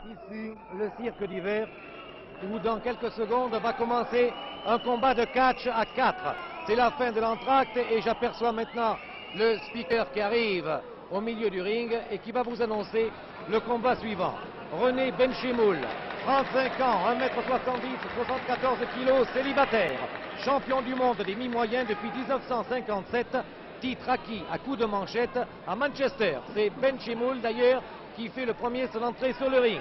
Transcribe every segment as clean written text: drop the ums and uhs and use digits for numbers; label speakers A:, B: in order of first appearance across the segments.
A: Ici, le cirque d'hiver, où dans quelques secondes va commencer un combat de catch à 4. C'est la fin de l'entracte et j'aperçois maintenant le speaker qui arrive au milieu du ring et qui va vous annoncer le combat suivant. René Benchemoul, 35 ans, 1m70, 74 kg, célibataire, champion du monde des mi-moyens depuis 1957, titre acquis à coups de manchette à Manchester. C'est Benchemoul d'ailleurs qui fait le premier son entrée sur le ring.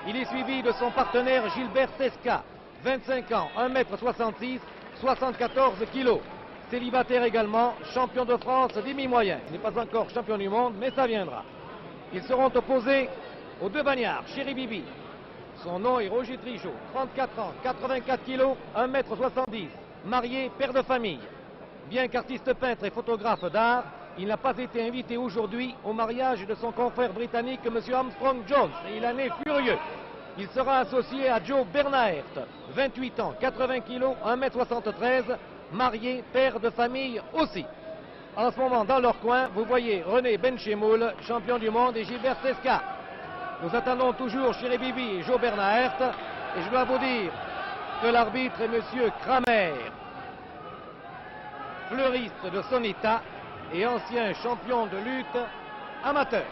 A: Il est suivi de son partenaire Gilbert Tesca, 25 ans, 1m66, 74 kg. Célibataire également, champion de France des mi-moyens. Il n'est pas encore champion du monde, mais ça viendra. Ils seront opposés aux deux bagnards, Chéri Bibi. Son nom est Roger Trichot, 34 ans, 84 kg, 1m70, marié, père de famille. Bien qu'artiste peintre et photographe d'art, il n'a pas été invité aujourd'hui au mariage de son confrère britannique, M. Armstrong Jones. Et il en est furieux. Il sera associé à Joe Bernaert, 28 ans, 80 kg, 1m73, marié, père de famille aussi. En ce moment, dans leur coin, vous voyez René Benchemoul, champion du monde, et Gilbert Tesca. Nous attendons toujours Chéri Bibi et Joe Bernaert. Et je dois vous dire que l'arbitre est M. Kramer, fleuriste de son état et ancien champion de lutte amateur.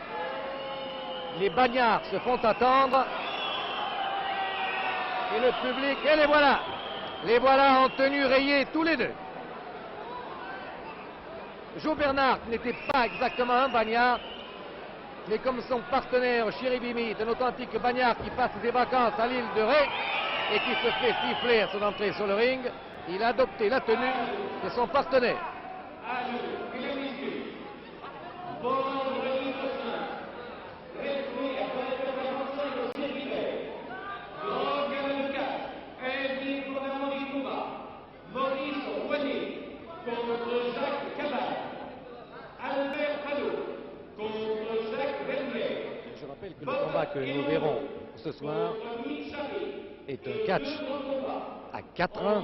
A: Les bagnards se font attendre. Et le public, et les voilà. Les voilà en tenue rayée tous les deux. Joe Bernard n'était pas exactement un bagnard, mais comme son partenaire Chéri Bibi, un authentique bagnard qui passe ses vacances à l'île de Ré et qui se fait siffler à son entrée sur le ring, il a adopté la tenue de son partenaire. Je rappelle que le combat que nous verrons ce soir est un catch à 4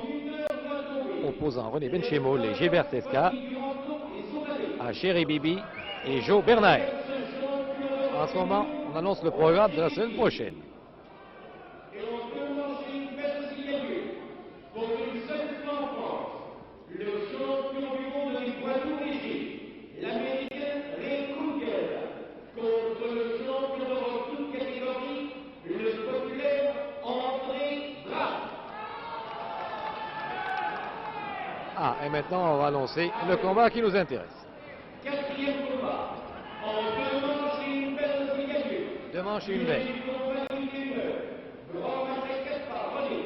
A: opposant René Benchemoul et Gilbert Tesca à Chéri Bibi et Joe Bernaert. En ce moment, on annonce le programme de la semaine prochaine. Ah, et maintenant on va annoncer le combat qui nous intéresse.
B: Quatrième combat, en deux manches et une belle signature.
A: Deux manches et une belle.
B: Grand maître par René.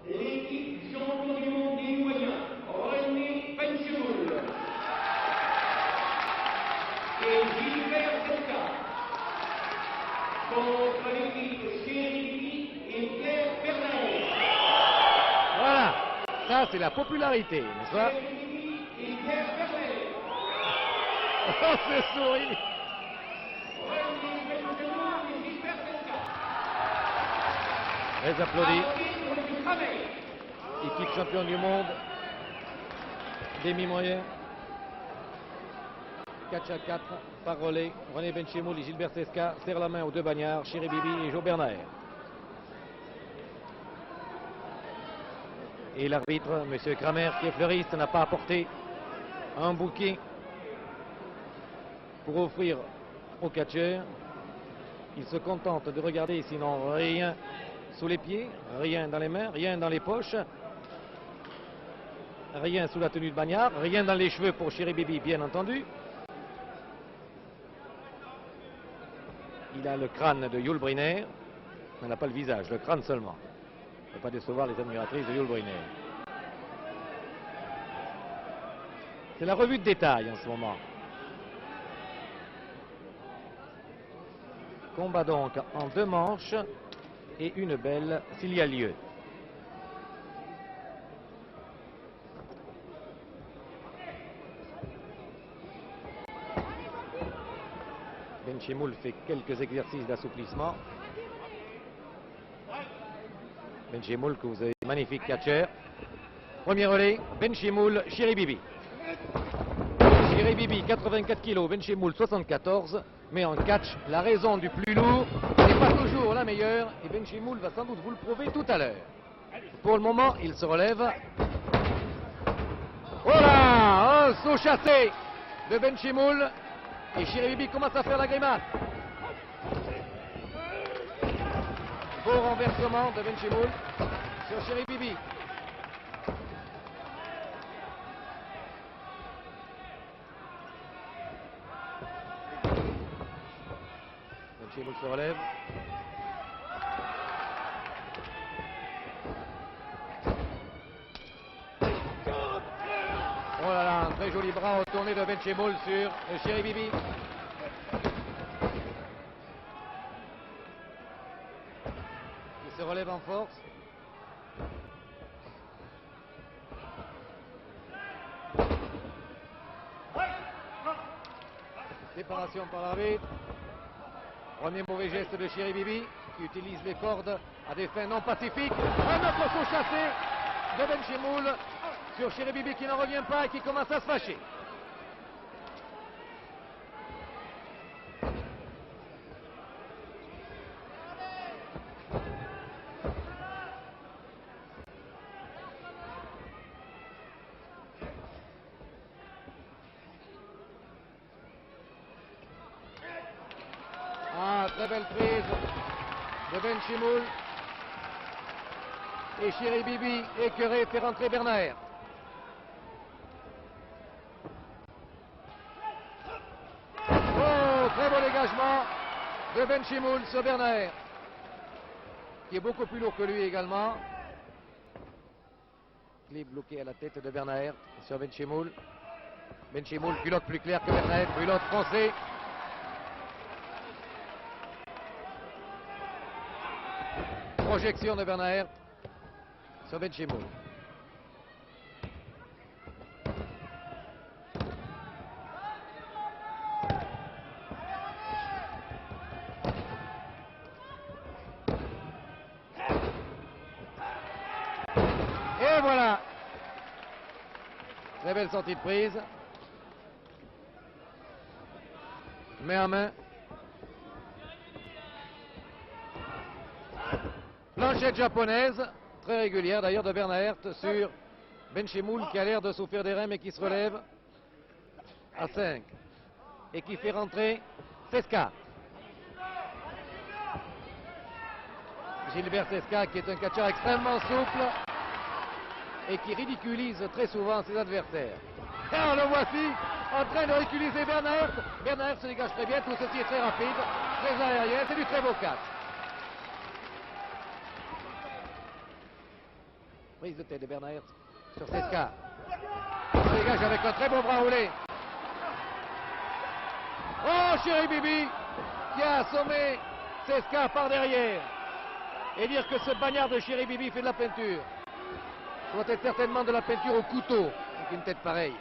B: L'équipe champion du monde des moyens, René Benchemoul. Et Gilbert Tesca. Contre l'équipe Chéri Bibi et Pierre Bernaert.
A: Voilà, ça c'est la popularité, n'est-ce pas? Oh, ce sourire! Très applaudi. Équipe champion du monde des mi-moyens. 4 à 4 par relais. René Benchemoul et Gilbert Tesca serrent la main aux deux bagnards, Chéri Bibi et Joe Bernaert. Et l'arbitre, M. Kramer, qui est fleuriste, n'a pas apporté un bouquet pour offrir aux catcheurs. Il se contente de regarder, sinon rien sous les pieds, rien dans les mains, rien dans les poches, rien sous la tenue de bagnard, rien dans les cheveux pour Chéri Bibi, bien entendu. Il a le crâne de Yul Brynner, mais il n'a pas le visage, le crâne seulement. Il ne faut pas décevoir les admiratrices de Yul Brynner. C'est la revue de détail en ce moment. Combat donc en deux manches et une belle s'il y a lieu. Benchemoul fait quelques exercices d'assouplissement. Benchemoul, que vous avez magnifique catcheur. Premier relais, Benchemoul, Chéri Bibi. Chéri Bibi, 84 kg, Benchemoul, 74. Mais en catch, la raison du plus lourd n'est pas toujours la sera meilleur et Benchimoul va sans doute vous le prouver tout à l'heure. Pour le moment, il se relève. Oh là, un saut chassé de Benchimoul et Chéribibi commence à faire la grimace. Beau renversement de Benchimoul sur Chéribibi. Benchimoul se relève. Oh là là, un très joli bras retourné de Benchimoul sur Chéribibi. Il se relève en force. Séparation par l'arbitre. Premier mauvais geste de Chéribibi qui utilise les cordes à des fins non pacifiques. Un autre saut chassé de Benchimoul sur Chéribibi qui n'en revient pas et qui commence à se fâcher. Ah, très belle prise de Benchimoul. Et Chéribibi, écœuré, fait rentrer Bernard. Oh, très beau dégagement de Benchimoul sur Bernard, qui est beaucoup plus lourd que lui également. Clé bloqué à la tête de Bernard sur Benchimoul. Benchimoul, culotte plus claire que Bernard, culotte foncée. Projection de Bernard sur Benchimoul. Et voilà. Très belle sortie de prise. Main à main. Planchette japonaise, très régulière d'ailleurs de Bernard sur Benchimoul qui a l'air de souffrir des reins mais qui se relève à 5 et qui fait rentrer Cesca. Gilbert Cesca qui est un catcheur extrêmement souple et qui ridiculise très souvent ses adversaires. Et on le voici en train de ridiculiser Bernard. Bernard se dégage très bien, tout ceci est très rapide, très aérien, c'est du très beau catch. Prise de tête de Bernard sur Cesca. Il se dégage avec un très beau bras roulé. Oh, Chéribibi qui a assommé Cesca par derrière. Et dire que ce bagnard de Chéribibi fait de la peinture. Ça doit être certainement de la peinture au couteau avec une tête pareille.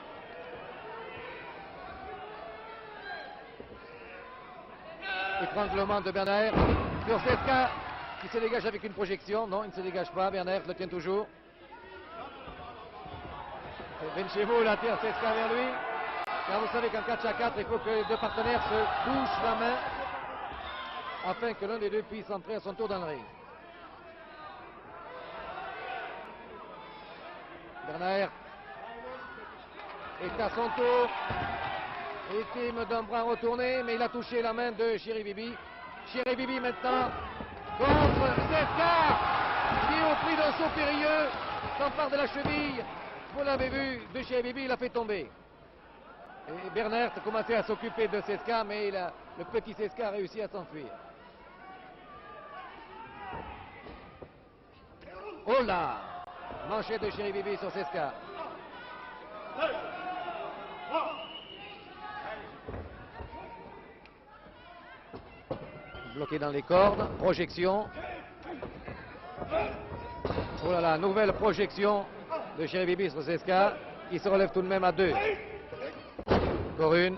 A: Étranglement de Bernard sur Cesca qui se dégage avec une projection. Non, il ne se dégage pas. Bernard le tient toujours. Benchimoul attire Cesca vers lui. Car vous savez qu'en catch à 4, il faut que les deux partenaires se bouchent la main afin que l'un des deux puisse entrer à son tour dans le ring. Bernard est à son tour. Victime d'un bras retourné, mais il a touché la main de Chéribibi. Chéribibi maintenant contre Cesca qui, au prix d'un saut périlleux, s'empare de la cheville. Vous l'avez vu, de Chéribibi, il a fait tomber. Et Bernard a commencé à s'occuper de Cesca, mais le petit Cesca a réussi à s'enfuir. Oh là! Manchette de Chéribibi sur Cesca. Bloqué dans les cordes, projection. Oh là là, nouvelle projection de Chéribibi sur Cesca, qui se relève tout de même à 2. Encore une.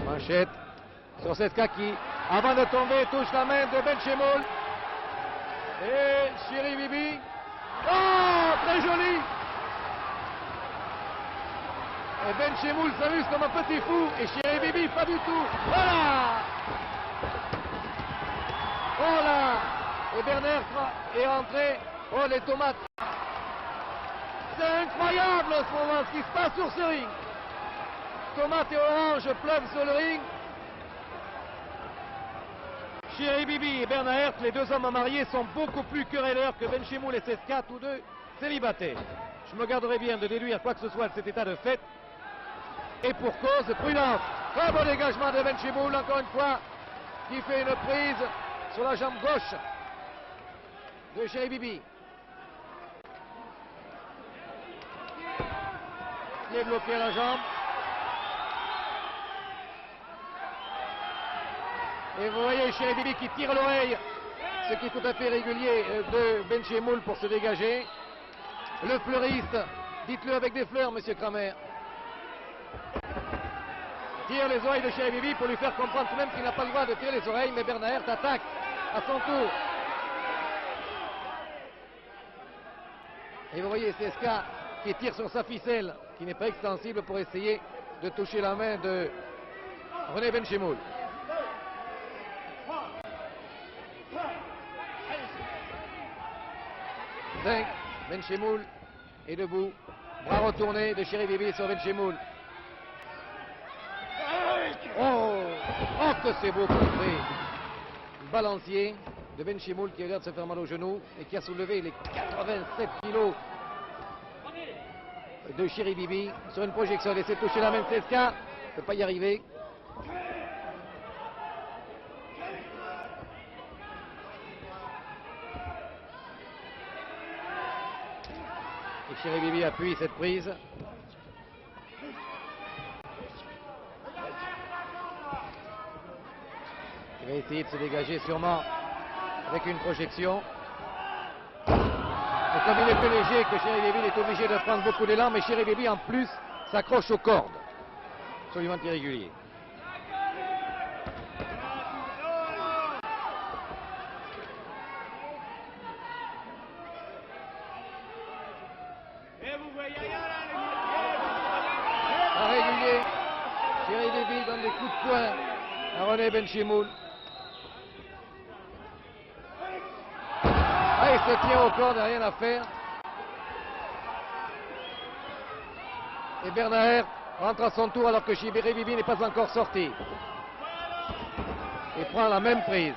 A: Manchette sur Cesca qui, avant de tomber, touche la main de Benchimoul. Et Chéribibi. Oh, très joli! Et Benchemoul s'amuse comme un petit fou. Et Chéri Bibi, pas du tout. Voilà. Oh là. Et Bernard est rentré. Oh, les tomates. C'est incroyable en ce moment ce qui se passe sur ce ring. Tomates et orange pleuvent sur le ring. Chéri Bibi et Bernard Hertz, les deux hommes mariés, sont beaucoup plus querelleurs que Benchemoul et Cesca, tous deux célibataires. Je me garderai bien de déduire quoi que ce soit de cet état de fait. Et pour cause, prudence. Très bon dégagement de Benchemoul, encore une fois, qui fait une prise sur la jambe gauche de Chéri Bibi. Il est bloqué à la jambe. Et vous voyez Chéri Bibi qui tire l'oreille, ce qui est tout à fait régulier de Benchemoul pour se dégager. Le fleuriste, dites-le avec des fleurs, monsieur Kramer, tire les oreilles de Chéri Bibi pour lui faire comprendre tout de même qu'il n'a pas le droit de tirer les oreilles, mais Bernard Hertz attaque à son tour. Et vous voyez Cesca qui tire sur sa ficelle, qui n'est pas extensible pour essayer de toucher la main de René Benchemoul. Benchemoul est debout, bras retourné de Chéri Bibi sur Benchemoul. Oh, oh que c'est beau qu'on fait. Balancier de Benchemoul qui a l'air de se faire mal au genou et qui a soulevé les 87 kilos de Chéri Bibi sur une projection. Laissez toucher la main de Cesca, ne peut pas y arriver. Et Chéri Bibi appuie cette prise. Il va essayer de se dégager sûrement avec une projection. Et comme il est plus léger que Chéri Bibi, il est obligé de prendre beaucoup d'élan, mais Chéri Bibi en plus s'accroche aux cordes. Absolument irrégulier. Régulier. Chéri Bibi donne des coups de poing à René Benchemoul. Ah, il se tient au corps, il n'y a rien à faire. Et Bernard Hertz rentre à son tour alors que Chéri Bibi n'est pas encore sorti. Il prend la même prise.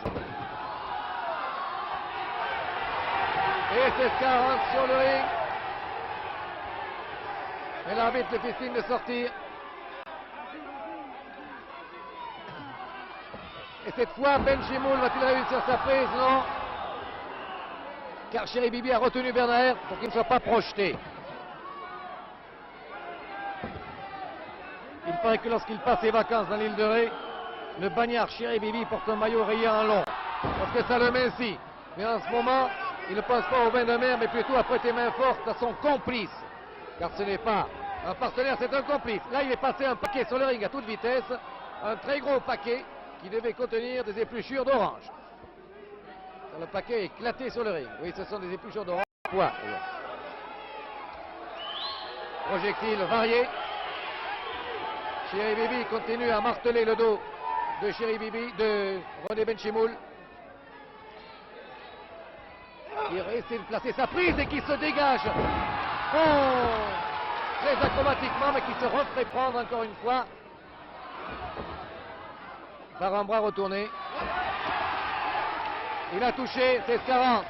A: Et Cesca rentre sur le ring. Et l'arbitre le fait signe de sortir. Et cette fois, Benchemoul va-t-il réussir sa prise? Non. Car Chéri Bibi a retenu Bernard Hertz pour qu'il ne soit pas projeté. Il paraît que lorsqu'il passe ses vacances dans l'île de Ré, le bagnard Chéri Bibi porte un maillot rayé en long. Parce que ça le mincit. Mais en ce moment, il ne pense pas au bain de mer, mais plutôt à prêter main forte à son complice. Car ce n'est pas un partenaire, c'est un complice. Là, il est passé un paquet sur le ring à toute vitesse. Un très gros paquet qui devait contenir des épluchures d'orange. Le paquet est éclaté sur le ring. Oui, ce sont des épluchures d'orange. Projectile varié. Chéri Bibi continue à marteler le dos de Chéri Bibi, de René Benchemoul. Il essaie de placer sa prise et qui se dégage. Oh, très acrobatiquement, mais qui se referait prendre encore une fois par un bras retourné. Il a touché, c'est 40.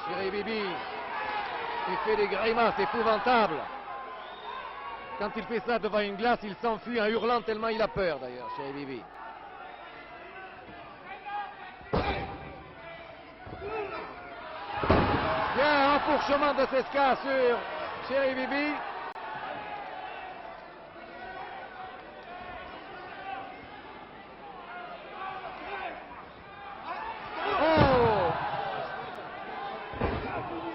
A: Chéri Bibi, il fait des grimaces épouvantables. Quand il fait ça devant une glace, il s'enfuit en hurlant tellement il a peur d'ailleurs, Chéri Bibi. Bien, enfourchement de Cesca sur Chéri Bibi. Oh!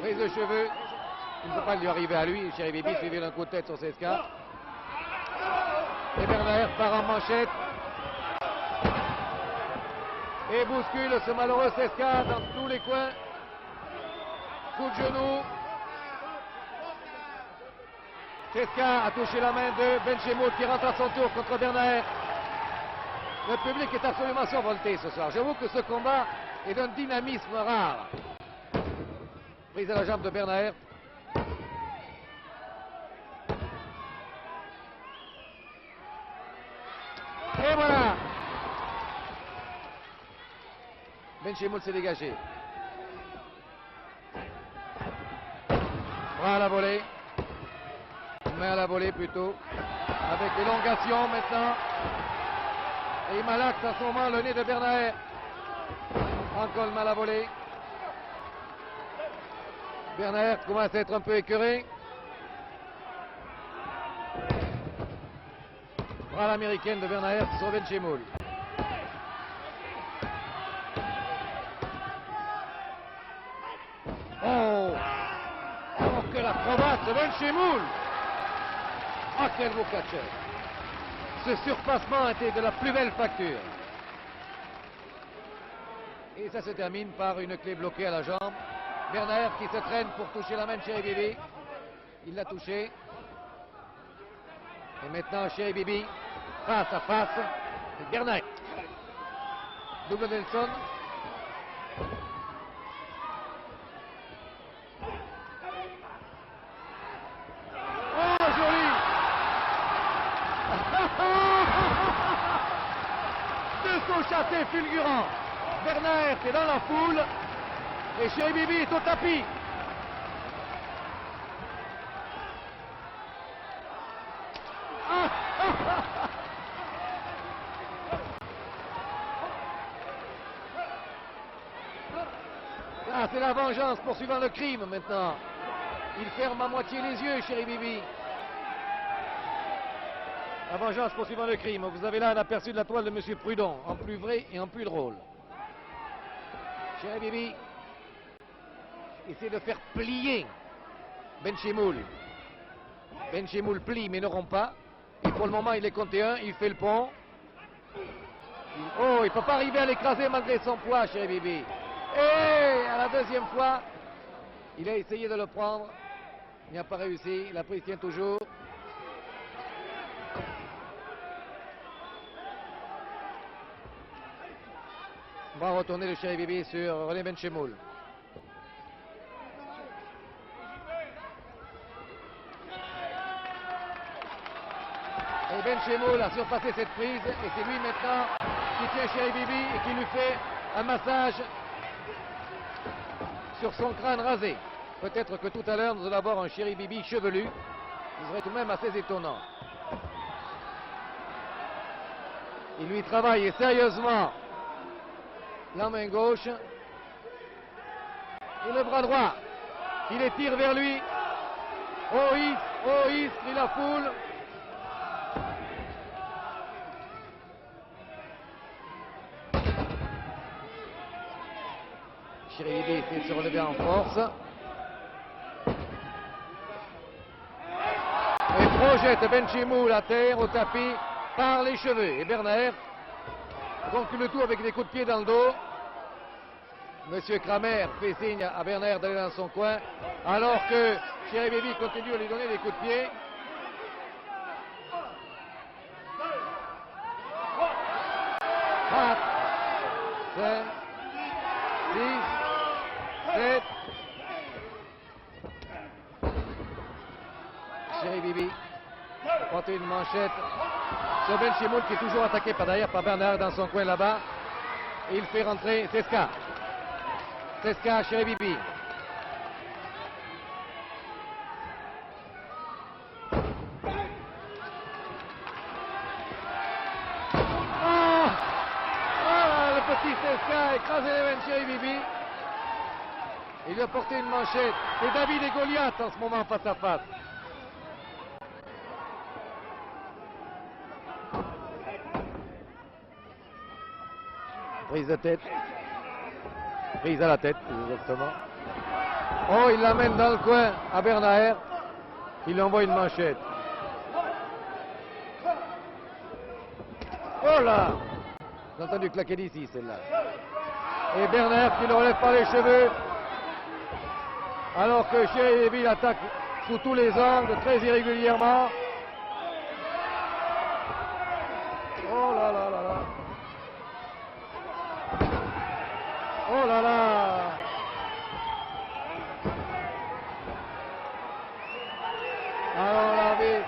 A: Prise de cheveux. Il ne peut pas lui arriver à lui. Chéri Bibi suivi d'un coup de tête sur Cesca. Et Bernard Hertz part en manchette. Et bouscule ce malheureux Cesca dans tous les coins. Coup de genou. Cesca a touché la main de Benchemoul qui rentre à son tour contre Bernaer. Le public est absolument survolté ce soir. J'avoue que ce combat est d'un dynamisme rare. Prise à la jambe de Bernaer. Et voilà. Benchemoul s'est dégagé. Bras à la volée. Main à la volée plutôt. Avec élongation maintenant. Et il malaxe à ce moment le nez de Bernaer. Encore le mal à la volée. Bernaer commence à être un peu écœuré. Bras à l'américaine de Bernaer sur Benchemoul. Oh, quelle acrobate de Benchemoul. Ah, quel beau catcheur. Ce surpassement était de la plus belle facture. Et ça se termine par une clé bloquée à la jambe. Bernaer qui se traîne pour toucher la main de Chéri Bibi. Il l'a touché. Et maintenant Chéri Bibi face à face. Et Bernaer. Double Nelson. Oh, joli. Deux sauts chassés fulgurants. Bernaer est dans la foule. Et Chéri Bibi est au tapis. Ah, c'est la vengeance poursuivant le crime maintenant. Il ferme à moitié les yeux, Chéri Bibi. La vengeance poursuivant le crime. Vous avez là un aperçu de la toile de M. Prudon, en plus vrai et en plus drôle. Chéri Bibi essaie de faire plier Benchemoul. Benchemoul plie mais ne rompt pas. Et pour le moment, il est compté 1, il fait le pont. Oh, il ne peut pas arriver à l'écraser malgré son poids, Chéri Bibi. Et à la deuxième fois, il a essayé de le prendre. Il n'a pas réussi. La prise tient toujours. On va retourner le Chéri Bibi sur René Benchemoul. Et Benchemoul a surpassé cette prise. Et c'est lui maintenant qui tient Chéri Bibi et qui lui fait un massage sur son crâne rasé. Peut-être que tout à l'heure, nous allons avoir un Chéri Bibi chevelu. Ce serait tout de même assez étonnant. Il lui travaille sérieusement la main gauche. Et le bras droit. Il les tire vers lui. Oh, il la foule. Chéri Bibi essaie de se relever en force. Et projette Benchemoul à terre au tapis par les cheveux. Et Bernaer conclut le tout avec des coups de pied dans le dos. Monsieur Kramer fait signe à Bernaer d'aller dans son coin, alors que Chéri Bibi continue à lui donner des coups de pied. Quatre, 5, 6, 7. Chéri Bibi porte une manchette sur Benchemoul qui est toujours attaqué par derrière par Bernaer dans son coin là-bas. Et il fait rentrer Cesca. Cesca, Chéri Bibi. Le petit Cesca a écrasé les mains de Chéri Bibi. Il lui a porté une manchette. C'est David et Goliath en ce moment face à face. Prise de tête. Prise à la tête, exactement. Oh, il l'amène dans le coin à Bernaer. Il lui envoie une manchette. Oh là! J'ai entendu claquer d'ici, celle-là. Et Bernaer qui le relève par les cheveux. Alors que Chéri Bibi attaque sous tous les angles, très irrégulièrement. Oh là là là là. Oh là là. Alors l'arbitre.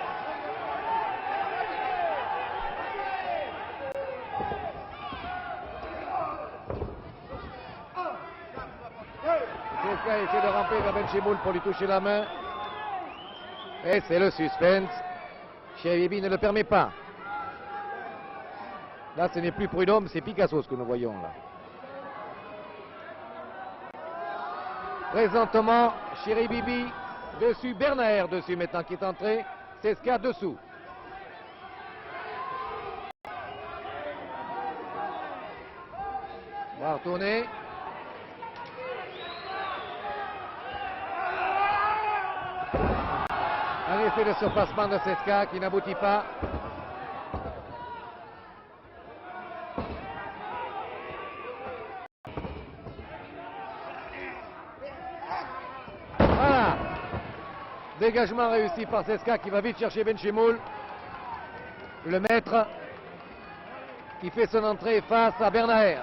A: Cesca essaie de ramper vers Benchimoul pour lui toucher la main. Et c'est le suspense. Cheribibi ne le permet pas. Là, ce n'est plus Prud'homme, c'est Picasso ce que nous voyons là. Présentement, Cheribibi dessus, Bernaert dessus maintenant qui est entré. Cesca dessous. On va retourner. Un effet de surpassement de Cesca qui n'aboutit pas. Voilà. Dégagement réussi par Cesca qui va vite chercher Benchimoul. Le maître qui fait son entrée face à Bernaert.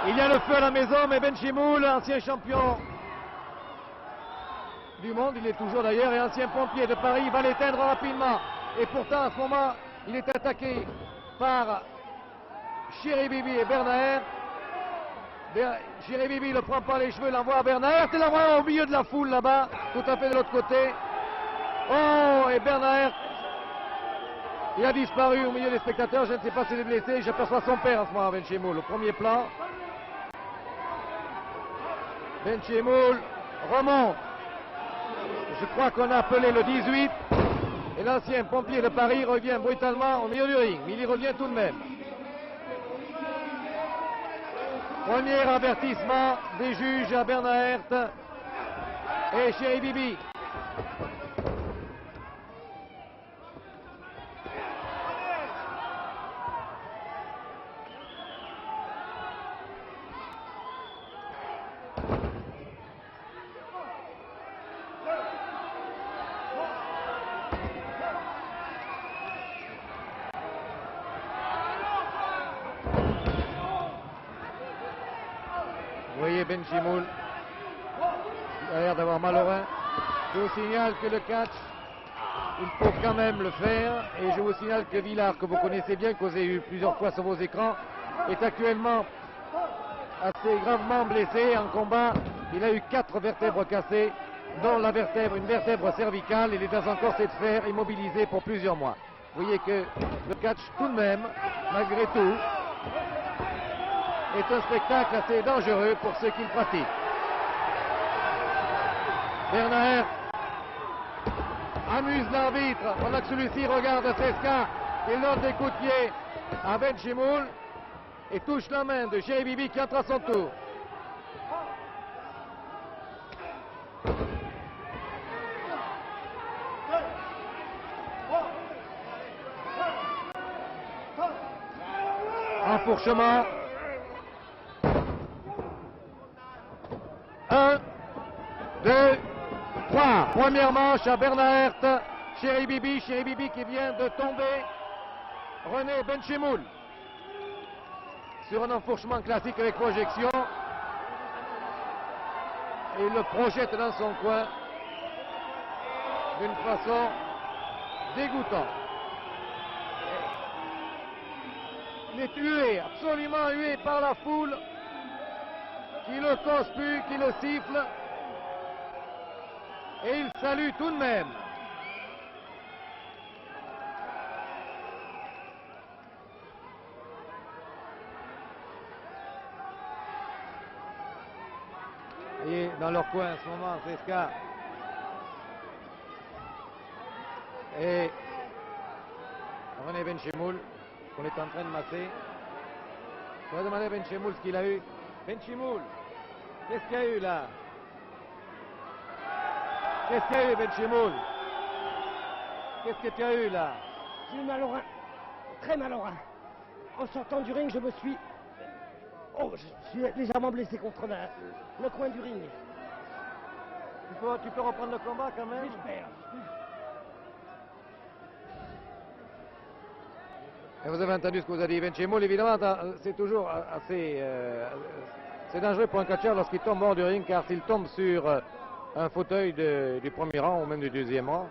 A: Il y a le feu à la maison, mais Benchimoul, ancien champion du monde, il est toujours d'ailleurs, et ancien pompier de Paris, va l'éteindre rapidement. Et pourtant, à ce moment, il est attaqué par Cheribibi et Bernaert. Cheribibi ne prend pas les cheveux, l'envoie à Bernaert, et l'envoie au milieu de la foule là-bas, tout à fait de l'autre côté. Oh, et Bernaert, il a disparu au milieu des spectateurs, je ne sais pas s'il est blessé, j'aperçois son père en ce moment, Benchimoul, au premier plan. Benchimoul remonte. Je crois qu'on a appelé le 18. Et l'ancien pompier de Paris revient brutalement au milieu du ring. Mais il y revient tout de même. Premier avertissement des juges à Bernaert et Cheribibi. Vous voyez Benchimoul, il a l'air d'avoir mal au rein. Je vous signale que le catch, il faut quand même le faire. Et je vous signale que Villard, que vous connaissez bien, que vous avez eu plusieurs fois sur vos écrans, est actuellement assez gravement blessé en combat. Il a eu 4 vertèbres cassées, dont une vertèbre cervicale. Il est dans un corset de fer immobilisé pour plusieurs mois. Vous voyez que le catch, tout de même, malgré tout, est un spectacle assez dangereux pour ceux qui le pratiquent. Bernaert amuse l'arbitre pendant que celui-ci regarde Cesca. Il donne des coups de pied à Benchimoul et touche la main de Cheribibi qui entre à son tour. Enfourchement. 1, 2, 3. Première manche à Bernaert. Cheribibi qui vient de tomber. René Benchimoul. Sur un enfourchement classique avec projection. Et il le projette dans son coin. D'une façon dégoûtante. Il est hué, absolument hué par la foule. Qui le conspue, qui le siffle. Et il salue tout de même. Et dans leur coin en ce moment, Cesca. Et René Benchimoul, qu'on est en train de masser. On va demander à Benchimoul ce qu'il a eu. Benchimoul, qu'est-ce qu'il y a eu là? Qu'est-ce qu'il y a eu, Benchimoul? Qu'est-ce que tu as eu là?
C: J'ai eu mal au rein, très mal au rein. En sortant du ring, je me suis Oh, je suis légèrement blessé contre le coin du ring.
A: Tu peux reprendre le combat quand même?
C: J'espère.
A: Et vous avez entendu ce que vous a dit Benchimol, évidemment, c'est toujours assez... c'est dangereux pour un catcheur lorsqu'il tombe hors du ring, car s'il tombe sur un fauteuil du premier rang, ou même du deuxième rang,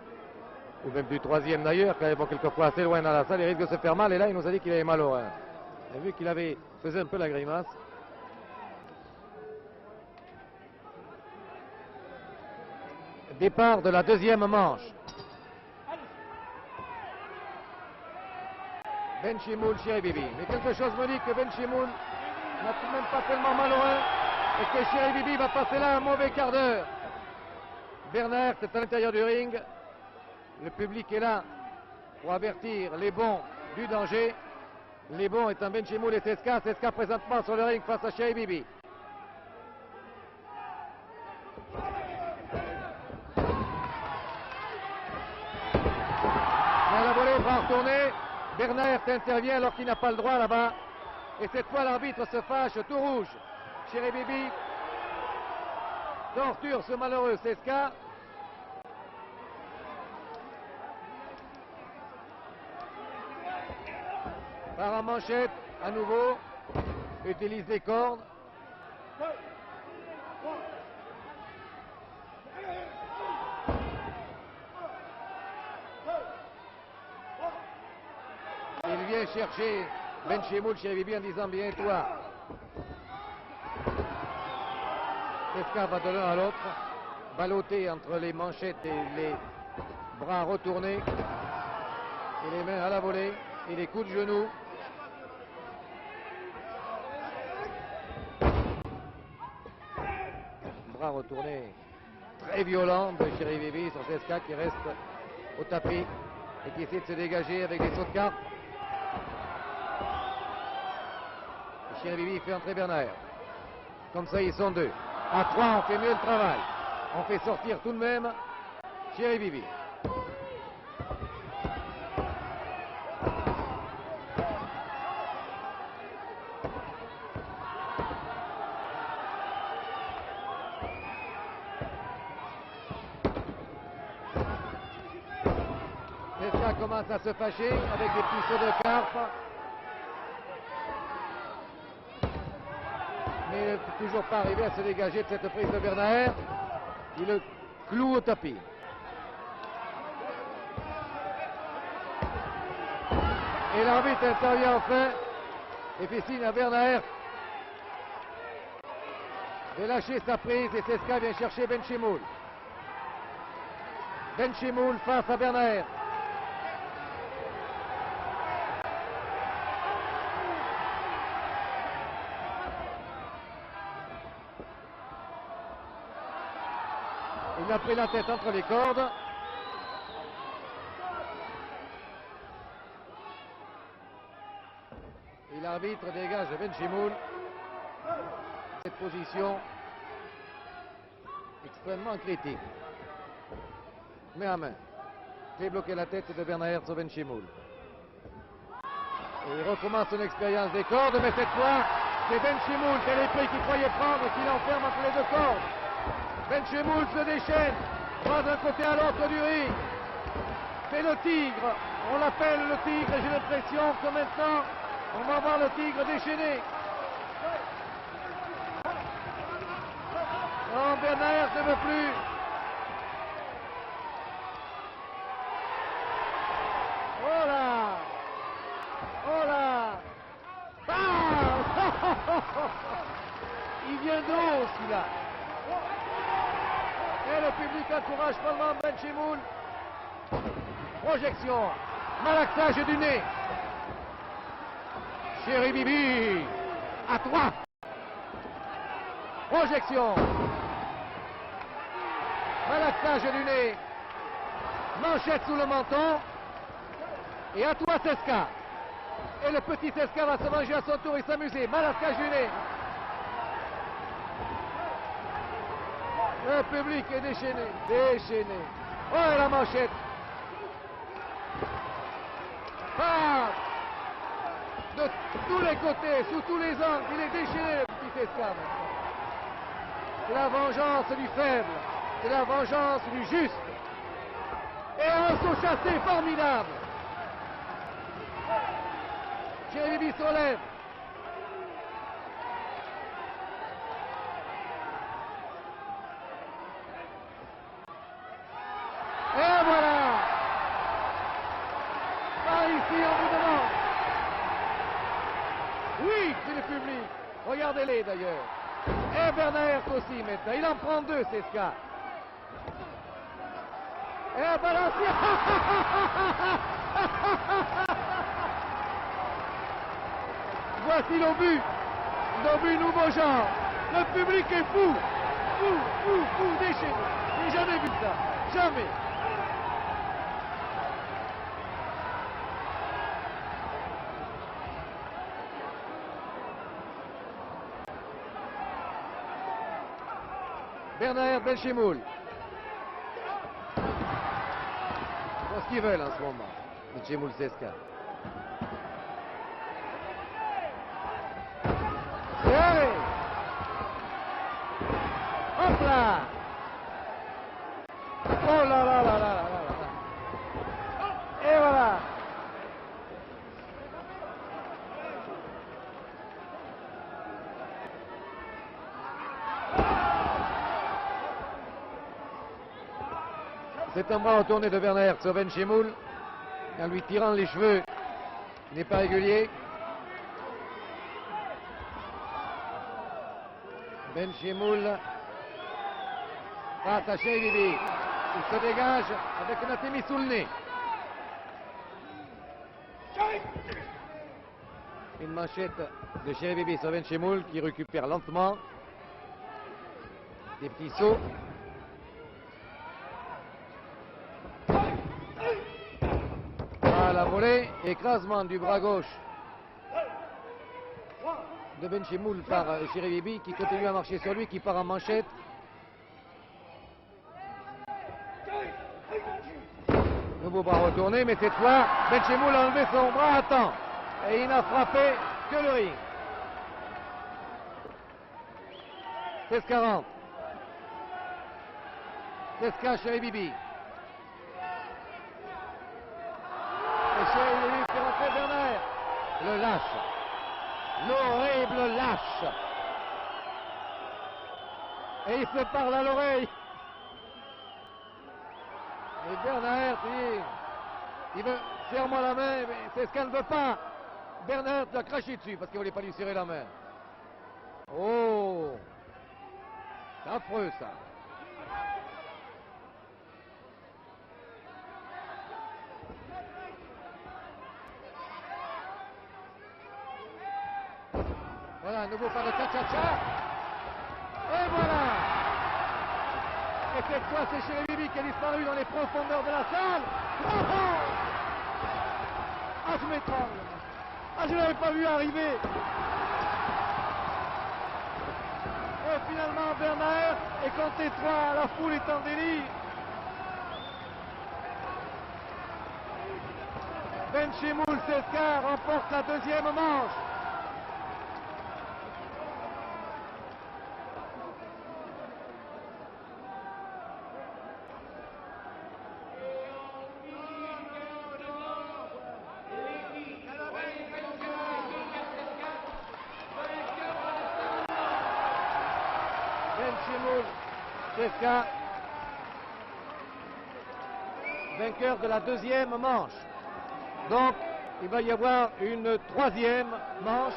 A: ou même du troisième d'ailleurs, car il va quelquefois assez loin dans la salle, il risque de se faire mal, et là il nous a dit qu'il avait mal au rein. Et vu qu'il faisait un peu la grimace. Départ de la deuxième manche. Benchimol, Chiribibi. Mais quelque chose me dit que Benchimol n'a tout de même pas tellement mal au rein et que Chiribibi va passer là un mauvais quart d'heure. Bernard est à l'intérieur du ring. Le public est là pour avertir les bons du danger. Les bons étant Benchimol et Cesca. Cesca présentement sur le ring face à Chiribibi. Mais la volée va retourner. Bernard intervient alors qu'il n'a pas le droit là-bas. Et cette fois l'arbitre se fâche tout rouge. Chiribibi torture ce malheureux Cesca. Part en manchette à nouveau. Utilise des cordes. Il vient chercher Benchimol, Chiribibi en disant bien toi. Cesca va de l'un à l'autre, ballotté entre les manchettes et les bras retournés, et les mains à la volée, et les coups de genoux. Bras retournés très violents de Chiribibi sur Cesca qui reste au tapis et qui essaie de se dégager avec des sauts de carpe. Chiribibi fait entrer Bernard. Comme ça, ils sont deux. À 3, on fait mieux le travail. On fait sortir tout de même Chiribibi. Cesca commence à se fâcher avec des petits sauts de carpe. Mais il n'est toujours pas arrivé à se dégager de cette prise de Bernard. Il le cloue au tapis. Et l'arbitre intervient enfin et fait signe à Bernard de lâcher sa prise et Cesca vient chercher Benchimol. Benchimol face à Bernard. Il a pris la tête entre les cordes. Et l'arbitre dégage Benchimol. Cette position extrêmement critique. Main à main. Fait bloquer la tête de Bernard sur Benchimol. Et il recommence son expérience des cordes, mais cette fois, c'est Benchimol, quel épée qu'il croyait prendre, qui l'enferme entre les deux cordes. Benchimol se déchaîne, va d'un côté à l'autre du ring. C'est le tigre, on l'appelle le tigre et j'ai l'impression que maintenant, on va voir le tigre déchaîné. Non, Bernard ne veut plus. Oh là! Oh là! Ah! Il vient d'eau celui-là. Et le public encourage follement Benchimol. Projection. Malaxage du nez. Chiribibi. À 3. Projection. Malaxage du nez. Manchette sous le menton. Et à toi Cesca. Et le petit Cesca va se venger à son tour et s'amuser. Malaxage du nez. Le public est déchaîné, déchaîné. Oh, et la manchette. Ah! de tous les côtés, sous tous les angles. Il est déchiré, le petit Cesca. C'est la vengeance du faible, c'est la vengeance du juste. Et un saut chassé formidable. Chéribibi se relève. Et voilà. Par ici, on vous demande. Oui, c'est le public. Regardez-les d'ailleurs. Et Bernard aussi maintenant. Il en prend deux, Cesca. Et Balancier. Voici l'obus nouveau genre. Le public est fou, fou, déchaîné. J'ai jamais vu ça, jamais. Bernard Benchemoul. C'est ce qu'ils veulent en ce moment. Benchemoul Cesca. Et allez. Hop là. Oh là là là là là là là. Et voilà. C'est un bras retourné de Werner sur Benchemoul. En lui tirant les cheveux. Il n'est pas régulier. Benchemoul face à Chéribibi. Il se dégage avec un Atemi sous le nez. Une manchette de Chéribibi sur Benchemoul qui récupère lentement. Des petits sauts. À la volée, écrasement du bras gauche de Benchemoul par Chéribibi qui continue à marcher sur lui, qui part en manchette. Nouveau bras retourné, mais cette fois, Benchemoul a enlevé son bras à temps et il n'a frappé que le ring. 16-40. Cesca, Chéribibi. Et Chéribibi fait rentrer Bernard. Le lâche. L'horrible lâche. Et il se parle à l'oreille. Et Bernard dit, il veut, serre-moi la main, mais c'est ce qu'elle ne veut pas. Bernard a craché dessus parce qu'il ne voulait pas lui serrer la main. Oh, c'est affreux ça. Voilà, un nouveau pas de cha-cha-cha. Et voilà. Et cette fois, c'est Chéribibi qui a disparu dans les profondeurs de la salle. Oh oh. Ah, je m'étrangle. Ah, je ne l'avais pas vu arriver. Et finalement, Bernard est compté 3. La foule est en délire. Benchemoul Cesca remporte la deuxième manche. Benchemoul Cesca, vainqueur de la deuxième manche. Donc, il va y avoir une troisième manche,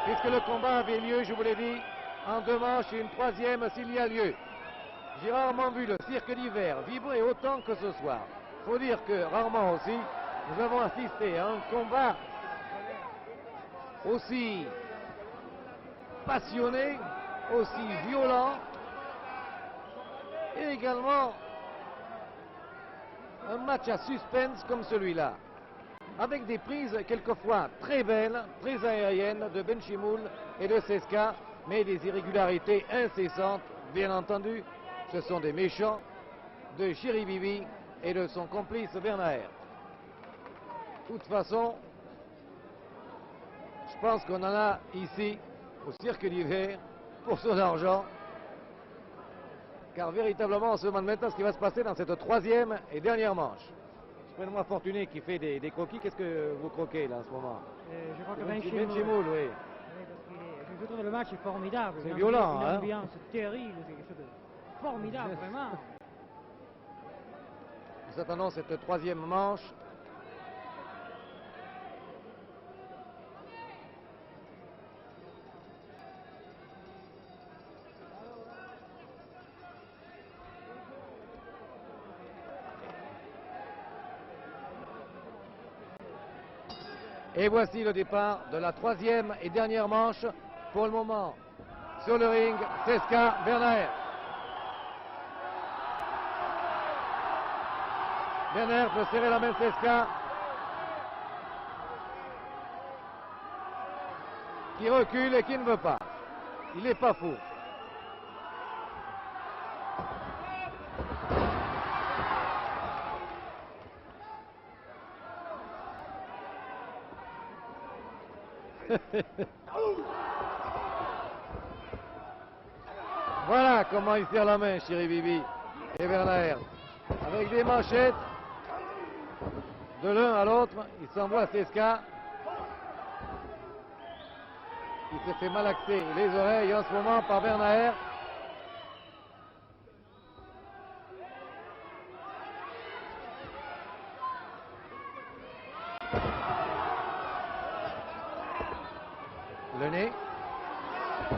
A: puisque le combat avait lieu, je vous l'ai dit, en deux manches et une troisième s'il y a lieu. J'ai rarement vu le cirque d'hiver vibrer autant que ce soir. Il faut dire que rarement aussi, nous avons assisté à un combat aussi passionné, aussi violent, et également un match à suspense comme celui-là, avec des prises quelquefois très belles, très aériennes de Benchemoul et de Cesca, mais des irrégularités incessantes, bien entendu. Ce sont des méchants de Chéribibi et de son complice Bernard. De toute façon, pense qu'on en a ici, au cirque d'hiver, pour son argent. Car véritablement, on se demande maintenant ce qui va se passer dans cette troisième et dernière manche. Prenez-moi Fortuné qui fait des croquis. Qu'est-ce que vous croquez là en ce moment?
C: Je crois que
A: Benchimoul, oui.
C: Oui, parce que je trouve le match est formidable.
A: C'est violent,
C: une
A: hein?
C: ambiance terrible, c'est quelque chose de formidable, vraiment.
A: Nous attendons cette troisième manche. Et voici le départ de la troisième et dernière manche. Pour le moment, sur le ring, Cesca Werner. Werner peut serrer la main de Cesca, qui recule et qui ne veut pas. Il n'est pas fou. Voilà comment il serre la main, Chéri Bibi et Werner. Avec des manchettes de l'un à l'autre, il s'envoie Cesca. Il se fait malaxer les oreilles en ce moment par Werner. Le nez.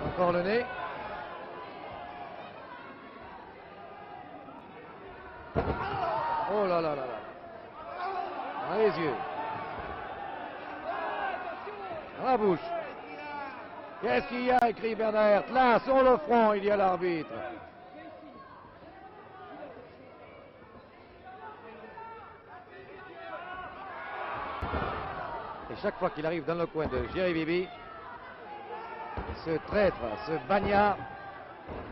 A: Encore le nez. Oh là là là là. Dans les yeux. Dans la bouche. Qu'est-ce qu'il y a, écrit Bernard? Là, sur le front, il y a l'arbitre. Et chaque fois qu'il arrive dans le coin de Chéri Bibi, ce traître, ce bagnard,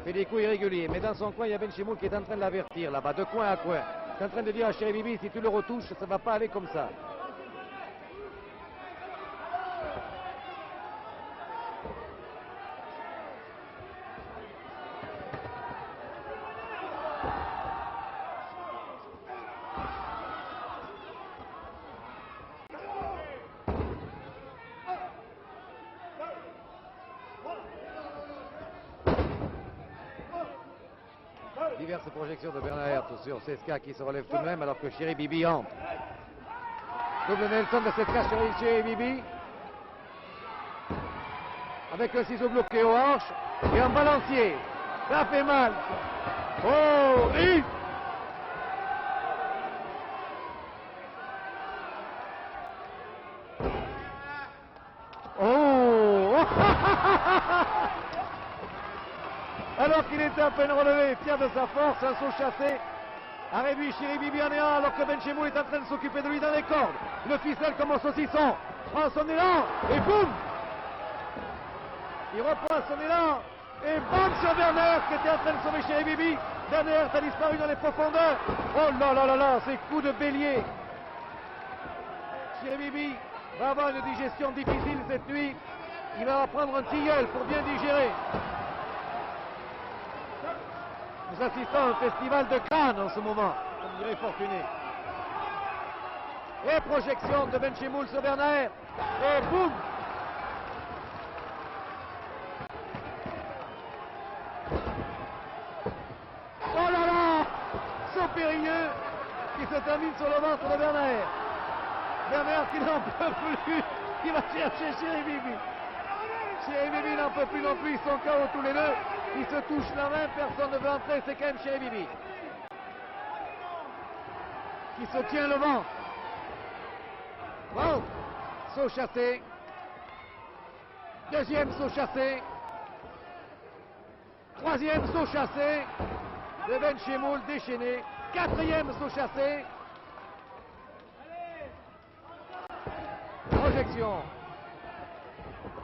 A: fait des coups irréguliers. Mais dans son coin, il y a Benchimoul qui est en train de l'avertir là-bas, de coin à coin. Il est en train de dire à Chéri Bibi, si tu le retouches, ça ne va pas aller comme ça. Diverses projections de Bernard sur Cesca qui se relève tout de même alors que Chéri Bibi entre. Double Nelson de Cesca sur Chéri Bibi. Avec un ciseau bloqué aux hanches et un balancier. Ça fait mal. Oh, oui. Oh. Alors qu'il était à peine relevé, fier de sa force, un saut chassé a réduit Chéri Bibi en néant alors que Benchimoul est en train de s'occuper de lui dans les cordes. Le ficelle comme un saucisson, prend son élan et boum! Il reprend son élan et bam sur Werner qui était en train de sauver Chéri Bibi. Werner a disparu dans les profondeurs. Oh là là là là, ces coups de bélier. Chéri Bibi va avoir une digestion difficile cette nuit. Il va prendre un tilleul pour bien digérer. Nous assistons à un festival de crâne en ce moment, comme dirait Fortuné. Et projection de Benchimoul sur Werner. Et boum! Oh là là! Saut périlleux qui se termine sur le ventre de Werner. Werner qui n'en peut plus, qui va chercher Chéri Bibi. Chéri Bibi n'en peut plus non plus, ils sont KO tous les deux. Ils se touchent la main, personne ne veut entrer, c'est quand même Chéri Bibi. Qui se tient le ventre. Bon, saut chassé. Deuxième saut chassé. Troisième saut chassé. De Benchimoul déchaîné. Quatrième saut chassé. Projection.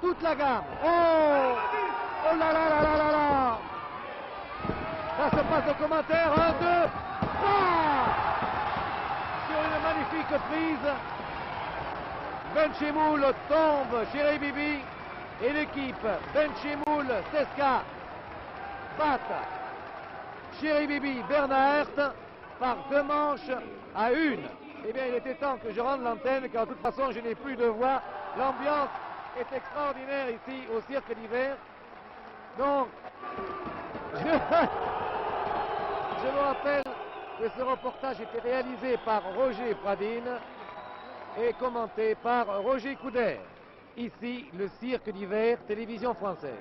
A: Toute la gamme. Oh! Oh là là là là là là! Ça se passe au commentaire. 1, 2, 3! Sur une magnifique prise. Benchemoul tombe chez Bibi et l'équipe Benchemoul Cesca battent Chéri Bibi Bernard par 2 manches à 1. Eh bien, il était temps que je rende l'antenne, car de toute façon, je n'ai plus de voix. L'ambiance est extraordinaire ici au cirque d'hiver. Donc, je vous rappelle que ce reportage était réalisé par Roger Pradine et commenté par Roger Couder. Ici, le cirque d'hiver, télévision française.